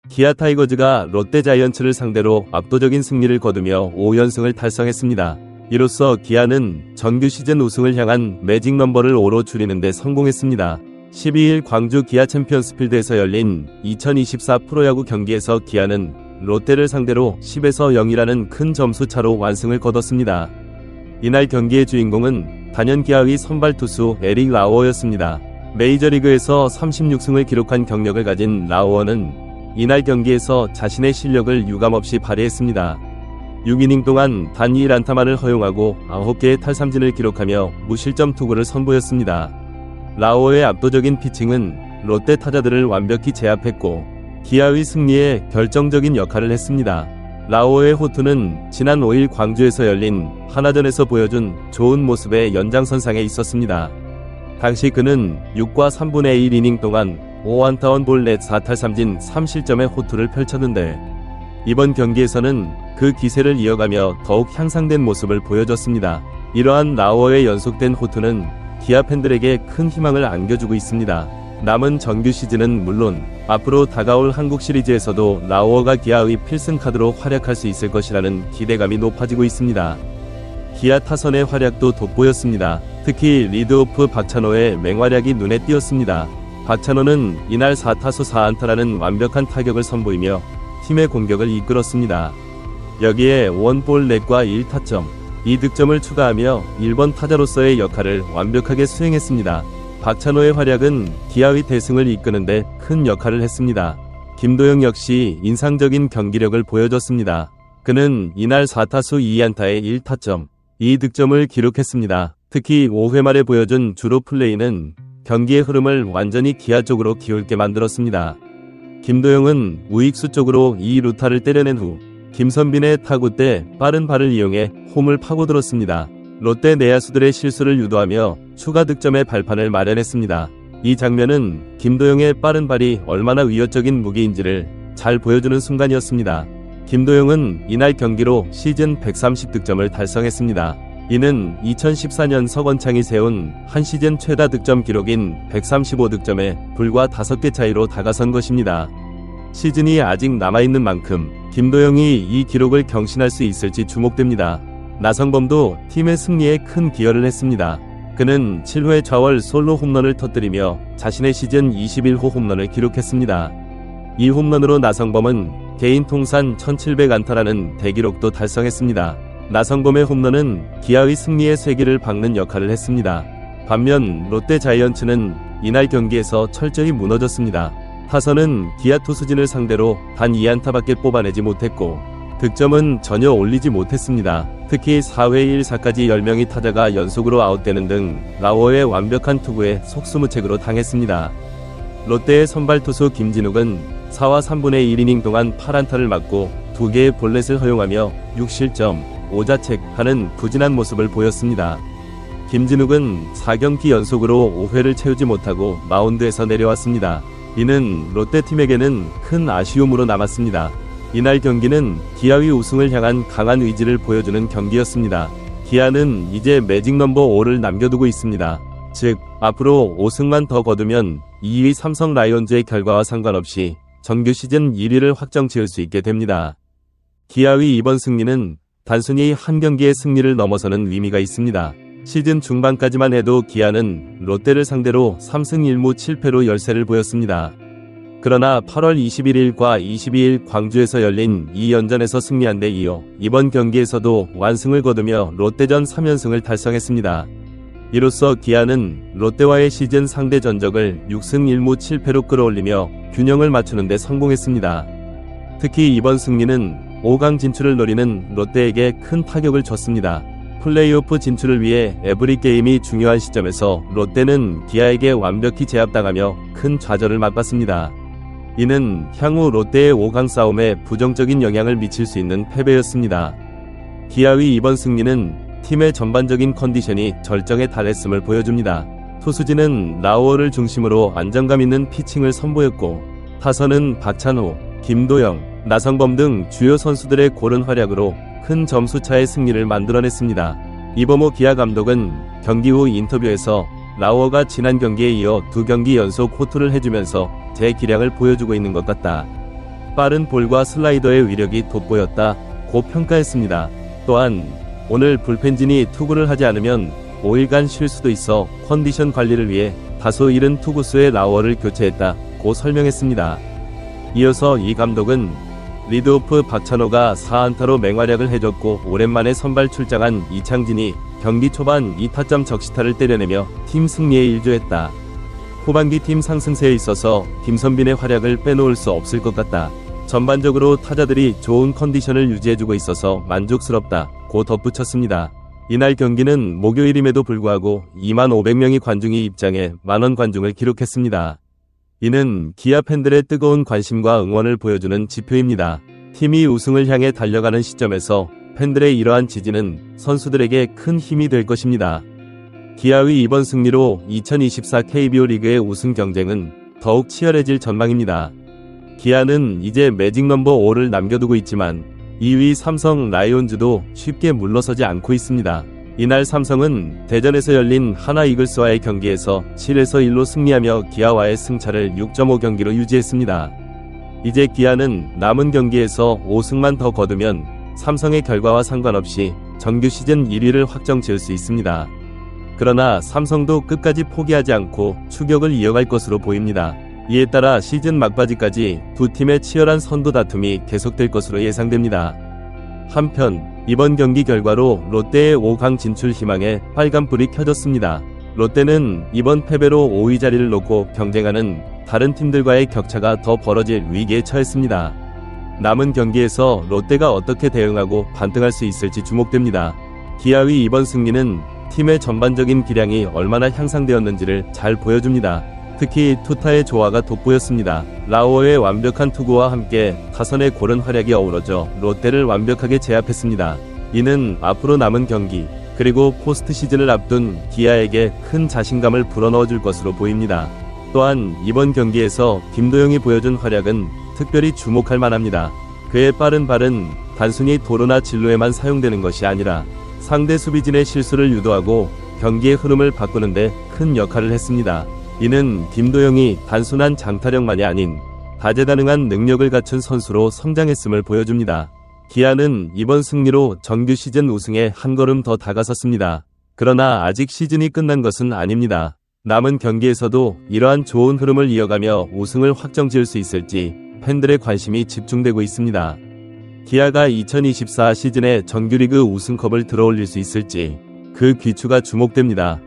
기아 타이거즈가 롯데 자이언츠를 상대로 압도적인 승리를 거두며 5연승을 달성했습니다. 이로써 기아는 정규 시즌 우승을 향한 매직 넘버를 5로 줄이는 데 성공했습니다. 12일 광주 기아 챔피언스필드에서 열린 2024 프로야구 경기에서 기아는 롯데를 상대로 10에서 0이라는 큰 점수 차로 완승을 거뒀습니다. 이날 경기의 주인공은 단연 기아의 선발 투수 에릭 라우어였습니다. 메이저리그에서 36승을 기록한 경력을 가진 라우어는 이날 경기에서 자신의 실력을 유감없이 발휘했습니다. 6이닝 동안 단 1안타만을 허용하고 9개의 탈삼진을 기록하며 무실점 투구를 선보였습니다. 라우어의 압도적인 피칭은 롯데 타자들을 완벽히 제압했고 기아의 승리에 결정적인 역할을 했습니다. 라우어의 호투는 지난 5일 광주에서 열린 하나전에서 보여준 좋은 모습의 연장선상에 있었습니다. 당시 그는 6과 3분의 1이닝 동안 5안타 1볼 4탈삼진 3실점의 호투를 펼쳤는데 이번 경기에서는 그 기세를 이어가며 더욱 향상된 모습을 보여줬습니다. 이러한 라우어의 연속된 호투는 기아 팬들에게 큰 희망을 안겨주고 있습니다. 남은 정규 시즌은 물론 앞으로 다가올 한국 시리즈에서도 라우어가 기아의 필승 카드로 활약할 수 있을 것이라는 기대감이 높아지고 있습니다. 기아 타선의 활약도 돋보였습니다. 특히 리드오프 박찬호의 맹활약이 눈에 띄었습니다. 박찬호는 이날 4타수 4안타라는 완벽한 타격을 선보이며 팀의 공격을 이끌었습니다. 여기에 원볼 넷과 1타점, 2득점을 추가하며 1번 타자로서의 역할을 완벽하게 수행했습니다. 박찬호의 활약은 기아의 대승을 이끄는데 큰 역할을 했습니다. 김도영 역시 인상적인 경기력을 보여줬습니다. 그는 이날 4타수 2안타에 1타점, 2득점을 기록했습니다. 특히 5회 말에 보여준 주로 플레이는 경기의 흐름을 완전히 기아 쪽으로 기울게 만들었습니다. 김도영은 우익수 쪽으로 2루타를 때려낸 후 김선빈의 타구 때 빠른 발을 이용해 홈을 파고들었습니다. 롯데 내야수들의 실수를 유도하며 추가 득점의 발판을 마련했습니다. 이 장면은 김도영의 빠른 발이 얼마나 위협적인 무기인지를 잘 보여주는 순간이었습니다. 김도영은 이날 경기로 시즌 130득점을 달성했습니다. 이는 2014년 석원창이 세운 한 시즌 최다 득점 기록인 135득점에 불과 5개 차이로 다가선 것입니다. 시즌이 아직 남아있는 만큼 김도영이 이 기록을 경신할 수 있을지 주목됩니다. 나성범도 팀의 승리에 큰 기여를 했습니다. 그는 7회 좌월 솔로 홈런을 터뜨리며 자신의 시즌 21호 홈런을 기록했습니다. 이 홈런으로 나성범은 개인 통산 1700안타라는 대기록도 달성했습니다. 나성범의 홈런은 기아의 승리의 쇄기를 박는 역할을 했습니다. 반면 롯데 자이언츠는 이날 경기에서 철저히 무너졌습니다. 타선은 기아 투수진을 상대로 단 2안타밖에 뽑아내지 못했고 득점은 전혀 올리지 못했습니다. 특히 4회 1사까지 10명의 타자가 연속으로 아웃되는 등 라우어의 완벽한 투구에 속수무책으로 당했습니다. 롯데의 선발 투수 김진욱은 4와 3분의 1이닝 동안 8안타를 맞고 2개의 볼넷을 허용하며 6실점 5자책 하는 부진한 모습을 보였습니다. 김진욱은 4경기 연속으로 5회를 채우지 못하고 마운드에서 내려왔습니다. 이는 롯데팀에게는 큰 아쉬움으로 남았습니다. 이날 경기는 기아의 우승을 향한 강한 의지를 보여주는 경기였습니다. 기아는 이제 매직 넘버 5를 남겨두고 있습니다. 즉, 앞으로 5승만 더 거두면 2위 삼성 라이온즈의 결과와 상관없이 정규 시즌 1위를 확정 지을 수 있게 됩니다. 기아의 이번 승리는 단순히 한 경기의 승리를 넘어서는 의미가 있습니다. 시즌 중반까지만 해도 기아는 롯데를 상대로 3승 1무 7패로 열세를 보였습니다. 그러나 8월 21일과 22일 광주에서 열린 2연전에서 승리한 데 이어 이번 경기에서도 완승을 거두며 롯데전 3연승을 달성했습니다. 이로써 기아는 롯데와의 시즌 상대 전적을 6승 1무 7패로 끌어올리며 균형을 맞추는 데 성공했습니다. 특히 이번 승리는 5강 진출을 노리는 롯데에게 큰 타격을 줬습니다. 플레이오프 진출을 위해 에브리 게임이 중요한 시점에서 롯데는 기아에게 완벽히 제압당하며 큰 좌절을 맛봤습니다. 이는 향후 롯데의 5강 싸움에 부정적인 영향을 미칠 수 있는 패배였습니다. 기아의 이번 승리는 팀의 전반적인 컨디션이 절정에 달했음을 보여줍니다. 투수진은 라우어를 중심으로 안정감 있는 피칭을 선보였고 타선은 박찬호, 김도영, 나성범 등 주요 선수들의 고른 활약으로 큰 점수차의 승리를 만들어냈습니다. 이범호 기아 감독은 경기 후 인터뷰에서 라우어가 지난 경기에 이어 2경기 연속 호투를 해주면서 제 기량을 보여주고 있는 것 같다. 빠른 볼과 슬라이더의 위력이 돋보였다. 고 평가했습니다. 또한 오늘 불펜진이 투구를 하지 않으면 5일간 쉴 수도 있어 컨디션 관리를 위해 다소 이른 투구수의 라우어를 교체했다. 고 설명했습니다. 이어서 이 감독은 리드오프 박찬호가 4안타로 맹활약을 해줬고 오랜만에 선발 출장한 이창진이 경기 초반 2타점 적시타를 때려내며 팀 승리에 일조했다. 후반기 팀 상승세에 있어서 김선빈의 활약을 빼놓을 수 없을 것 같다. 전반적으로 타자들이 좋은 컨디션을 유지해주고 있어서 만족스럽다. 고 덧붙였습니다. 이날 경기는 목요일임에도 불구하고 25,500명의 관중이 입장해 만원 관중을 기록했습니다. 이는 기아 팬들의 뜨거운 관심과 응원을 보여주는 지표입니다. 팀이 우승을 향해 달려가는 시점에서 팬들의 이러한 지지는 선수들에게 큰 힘이 될 것입니다. 기아의 이번 승리로 2024 KBO 리그의 우승 경쟁은 더욱 치열해질 전망입니다. 기아는 이제 매직 넘버 5를 남겨두고 있지만 2위 삼성 라이온즈도 쉽게 물러서지 않고 있습니다. 이날 삼성은 대전에서 열린 하나 이글스와의 경기에서 7에서 1로 승리하며 기아와의 승차를 6.5경기로 유지했습니다. 이제 기아는 남은 경기에서 5승만 더 거두면 삼성의 결과와 상관없이 정규 시즌 1위를 확정 지을 수 있습니다. 그러나 삼성도 끝까지 포기하지 않고 추격을 이어갈 것으로 보입니다. 이에 따라 시즌 막바지까지 두 팀의 치열한 선두 다툼이 계속될 것으로 예상됩니다. 한편 이번 경기 결과로 롯데의 5강 진출 희망에 빨간불이 켜졌습니다. 롯데는 이번 패배로 5위 자리를 놓고 경쟁하는 다른 팀들과의 격차가 더 벌어질 위기에 처했습니다. 남은 경기에서 롯데가 어떻게 대응하고 반등할 수 있을지 주목됩니다. 기아의 이번 승리는 팀의 전반적인 기량이 얼마나 향상되었는지를 잘 보여줍니다. 특히 투타의 조화가 돋보였습니다. 라우어의 완벽한 투구와 함께 타선의 고른 활약이 어우러져 롯데를 완벽하게 제압했습니다. 이는 앞으로 남은 경기 그리고 포스트 시즌을 앞둔 기아에게 큰 자신감을 불어넣어줄 것으로 보입니다. 또한 이번 경기에서 김도영이 보여준 활약은 특별히 주목할 만합니다. 그의 빠른 발은 단순히 도루나 진루에만 사용되는 것이 아니라 상대 수비진의 실수를 유도하고 경기의 흐름을 바꾸는데 큰 역할을 했습니다. 이는 김도영이 단순한 장타력만이 아닌 다재다능한 능력을 갖춘 선수로 성장했음을 보여줍니다. 기아는 이번 승리로 정규 시즌 우승에 한 걸음 더 다가섰습니다. 그러나 아직 시즌이 끝난 것은 아닙니다. 남은 경기에서도 이러한 좋은 흐름을 이어가며 우승을 확정지을 수 있을지 팬들의 관심이 집중되고 있습니다. 기아가 2024 시즌에 정규리그 우승컵을 들어올릴 수 있을지 그 귀추가 주목됩니다.